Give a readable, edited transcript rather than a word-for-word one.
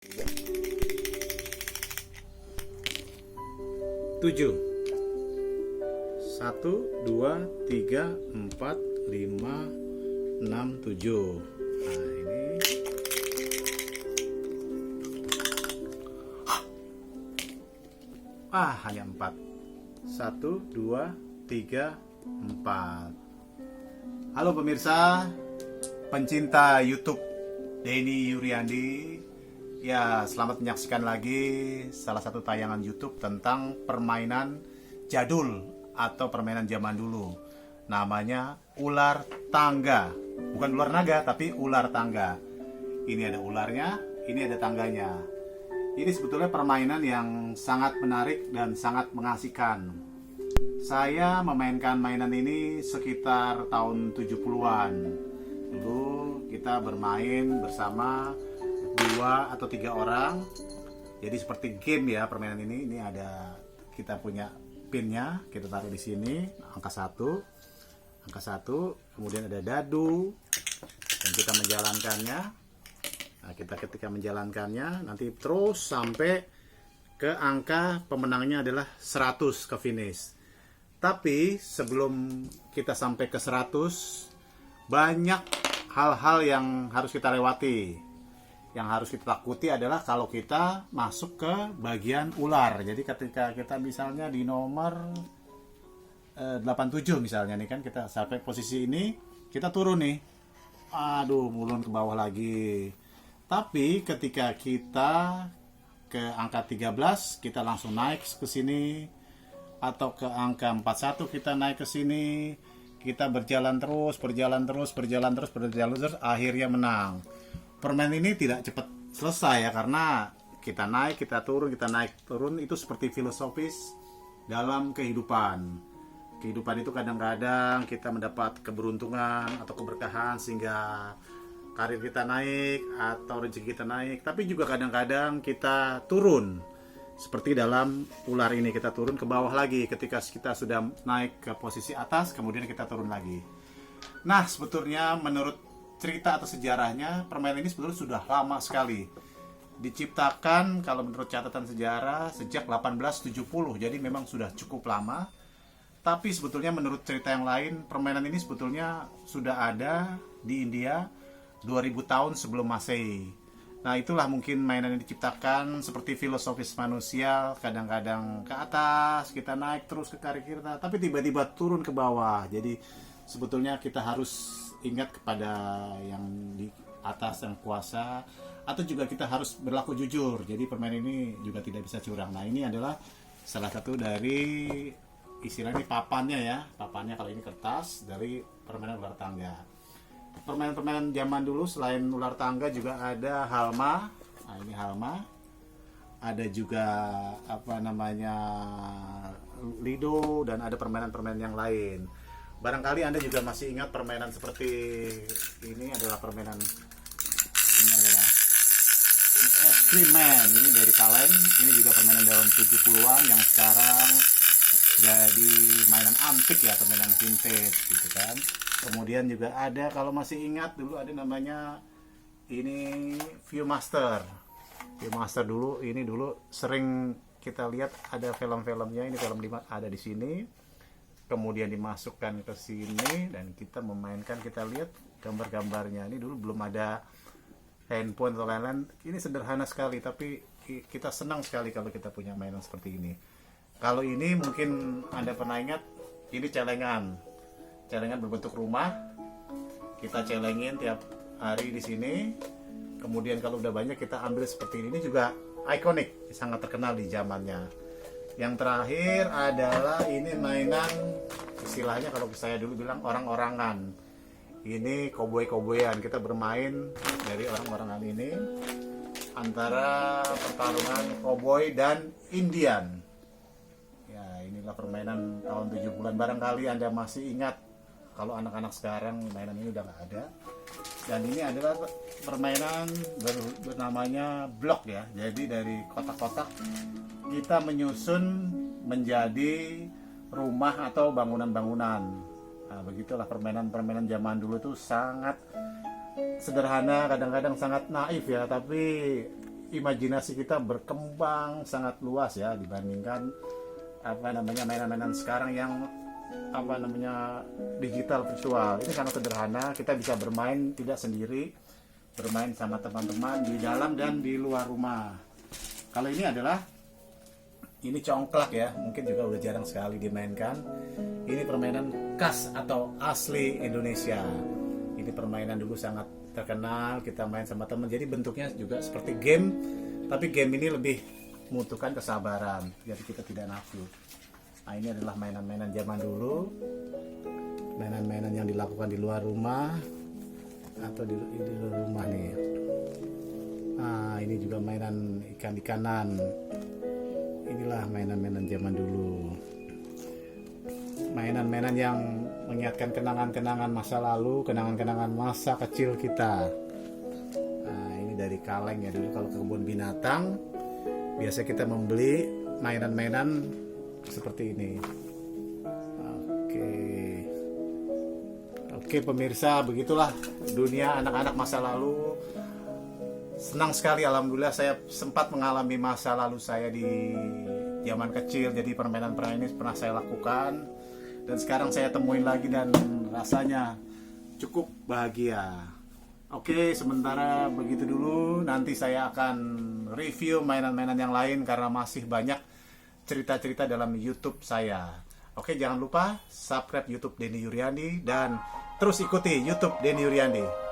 7. 1, 2, 3, 4, 5, 6, 7. Nah ini hanya 4. 1, 2, 3, 4. Halo pemirsa, pencinta YouTube Denny Yuryandi. Ya, selamat menyaksikan lagi salah satu tayangan YouTube tentang permainan jadul atau permainan zaman dulu. Namanya ular tangga. Bukan ular naga, tapi ular tangga. Ini ada ularnya, ini ada tangganya. Ini sebetulnya permainan yang sangat menarik dan sangat mengasihkan. Saya memainkan mainan ini sekitar tahun 70-an. Dulu kita bermain bersama 2 atau 3 orang. Jadi seperti game ya permainan ini. Ini ada, kita punya pinnya, kita taruh di sini, angka 1, kemudian ada dadu dan kita menjalankannya. Nah, kita ketika menjalankannya nanti terus sampai ke angka pemenangnya adalah 100 ke finish. Tapi sebelum kita sampai ke 100, banyak hal-hal yang harus kita lewati. Yang harus kita takuti adalah kalau kita masuk ke bagian ular. Jadi ketika kita misalnya di nomor 87 misalnya nih kan, kita sampai posisi ini, kita turun nih. Aduh, mulun ke bawah lagi. Tapi ketika kita ke angka 13, kita langsung naik ke sini. Atau ke angka 41 kita naik ke sini. Kita berjalan terus, akhirnya menang. Permainan ini tidak cepat selesai ya, karena kita naik, kita turun, kita naik, turun. Itu seperti filosofis dalam kehidupan. Kehidupan itu kadang-kadang kita mendapat keberuntungan atau keberkahan sehingga karir kita naik atau rezeki kita naik. Tapi juga kadang-kadang kita turun. Seperti dalam ular ini, kita turun ke bawah lagi ketika kita sudah naik ke posisi atas, kemudian kita turun lagi. Nah, sebetulnya menurut cerita atau sejarahnya, permainan ini sebetulnya sudah lama sekali. Diciptakan kalau menurut catatan sejarah sejak 1870, jadi memang sudah cukup lama. Tapi sebetulnya menurut cerita yang lain, permainan ini sebetulnya sudah ada di India 2000 tahun sebelum Masehi. Nah, itulah mungkin mainan yang diciptakan seperti filosofis manusia, kadang-kadang ke atas, kita naik terus ke kiri kita, tapi tiba-tiba turun ke bawah. Jadi sebetulnya kita harus ingat kepada yang di atas, yang kuasa, atau juga kita harus berlaku jujur. Jadi permainan ini juga tidak bisa curang. Nah, ini adalah salah satu dari istilahnya papannya ya. Papannya kalau ini kertas dari permainan ular tangga. Permainan-permainan zaman dulu selain ular tangga juga ada halma. Nah, ini halma. Ada juga lido, dan ada permainan-permainan yang lain. Barangkali Anda juga masih ingat permainan seperti ini adalah permainan, ini adalah Cream Man, ini dari kaleng. Ini juga permainan tahun 70-an yang sekarang jadi mainan antik ya, permainan vintage gitu kan. Kemudian juga ada, kalau masih ingat dulu ada namanya ini Viewmaster. Viewmaster dulu, ini dulu sering kita lihat ada film-filmnya. Ini film 5 ada di sini. Kemudian dimasukkan ke sini dan kita memainkan, kita lihat gambar-gambarnya. Ini dulu belum ada handphone atau lain-lain. Ini sederhana sekali, tapi kita senang sekali kalau kita punya mainan seperti ini. Kalau ini mungkin Anda pernah ingat, ini celengan. Celengan berbentuk rumah. Kita celengin tiap hari di sini. Kemudian kalau udah banyak kita ambil seperti ini. Ini juga ikonik, sangat terkenal di zamannya. Yang terakhir adalah ini mainan, istilahnya kalau saya dulu bilang orang-orangan. Ini koboi-koboyan. Kita bermain dari orang-orangan ini antara pertarungan koboi dan Indian. Ya, inilah permainan tahun 70-an. Barangkali Anda masih ingat. Kalau anak-anak sekarang mainan ini udah nggak ada. Dan ini adalah permainan bernamanya blok ya. Jadi dari kotak-kotak kita menyusun menjadi rumah atau bangunan-bangunan. Nah, begitulah permainan-permainan zaman dulu itu sangat sederhana, kadang-kadang sangat naif ya, tapi imajinasi kita berkembang sangat luas ya dibandingkan mainan-mainan sekarang yang digital virtual. Ini sangat sederhana, kita bisa bermain tidak sendiri, bermain sama teman-teman di dalam dan di luar rumah. Kalau ini congklak ya, mungkin juga udah jarang sekali dimainkan. Ini permainan khas atau asli Indonesia. Ini permainan dulu sangat terkenal, kita main sama teman. Jadi bentuknya juga seperti game, tapi game ini lebih membutuhkan kesabaran, jadi kita tidak nafsu. Nah, ini adalah mainan-mainan zaman dulu, mainan-mainan yang dilakukan di luar rumah atau di luar rumah nih. Nah, ini juga mainan ikan-ikanan. Inilah mainan-mainan zaman dulu, mainan-mainan yang mengingatkan kenangan-kenangan masa lalu, kenangan-kenangan masa kecil kita. Nah, ini dari kaleng ya, dulu kalau ke kebun binatang biasa kita membeli mainan-mainan seperti ini. Oke pemirsa, begitulah dunia anak-anak masa lalu. Senang sekali, alhamdulillah saya sempat mengalami masa lalu saya di zaman kecil. Jadi permainan-permainan ini pernah saya lakukan dan sekarang saya temuin lagi dan rasanya cukup bahagia. Oke, sementara begitu dulu. Nanti saya akan review mainan-mainan yang lain karena masih banyak cerita-cerita dalam YouTube saya. Oke, jangan lupa subscribe YouTube Denny Yuryandi dan terus ikuti YouTube Denny Yuryandi.